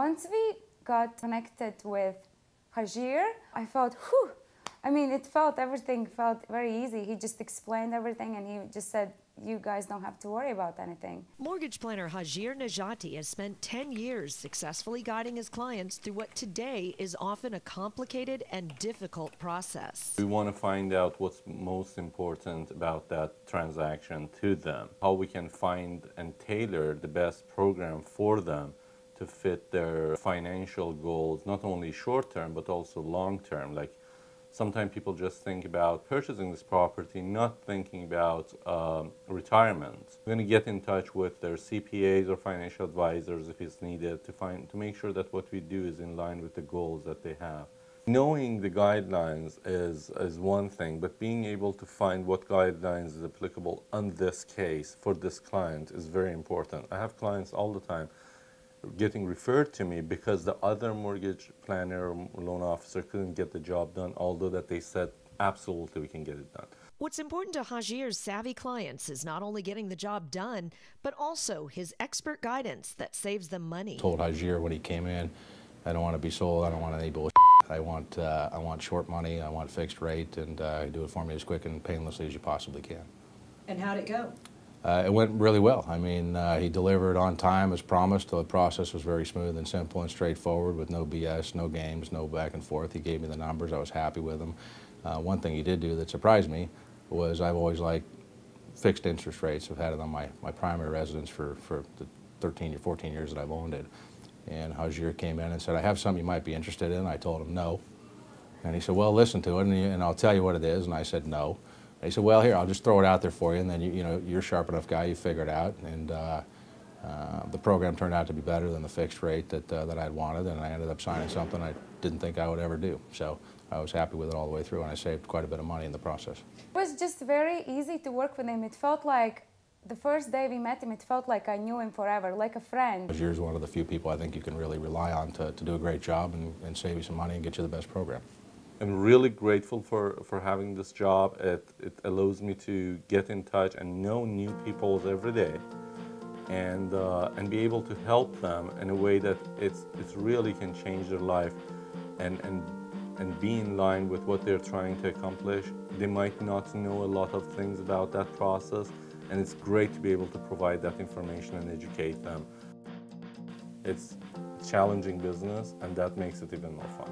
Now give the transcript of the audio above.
Once we got connected with Hajir, I felt, whew. I mean, everything felt very easy. He just explained everything and he just said, you guys don't have to worry about anything. Mortgage planner Hajir Nejati has spent 10 years successfully guiding his clients through what today is often a complicated and difficult process. We want to find out what's most important about that transaction to them, how we can find and tailor the best program for them to fit their financial goals, not only short term, but also long term. Like, sometimes people just think about purchasing this property, not thinking about retirement. We're going to get in touch with their CPAs or financial advisors if it's needed to make sure that what we do is in line with the goals that they have. Knowing the guidelines is one thing, but being able to find what guidelines is applicable on this case for this client is very important. I have clients all the time getting referred to me because the other mortgage planner or loan officer couldn't get the job done, although that they said, absolutely, we can get it done. What's important to Hajir's savvy clients is not only getting the job done, but also his expert guidance that saves them money. I told Hajir when he came in, I don't want to be sold, I don't want any bullshit. I want short money, I want fixed rate, and do it for me as quick and painlessly as you possibly can. And how'd it go? It went really well. I mean, he delivered on time as promised. The process was very smooth and simple and straightforward with no BS, no games, no back and forth. He gave me the numbers. I was happy with them. One thing he did do that surprised me was I've always liked fixed interest rates. I've had it on my primary residence for the 13 or 14 years that I've owned it. And Hajir came in and said, I have something you might be interested in. I told him no. And he said, well, listen to it and I'll tell you what it is. And I said no. He said, well, here, I'll just throw it out there for you, and then you're a sharp enough guy, you figure it out. And the program turned out to be better than the fixed rate that I'd wanted, and I ended up signing something I didn't think I would ever do. So I was happy with it all the way through, and I saved quite a bit of money in the process. It was just very easy to work with him. It felt like the first day we met him, it felt like I knew him forever, like a friend. Hajir's one of the few people I think you can really rely on to do a great job and save you some money and get you the best program. I'm really grateful for having this job. It allows me to get in touch and know new people every day, and be able to help them in a way that it's really can change their life, and be in line with what they're trying to accomplish. They might not know a lot of things about that process, and it's great to be able to provide that information and educate them. It's a challenging business, and that makes it even more fun.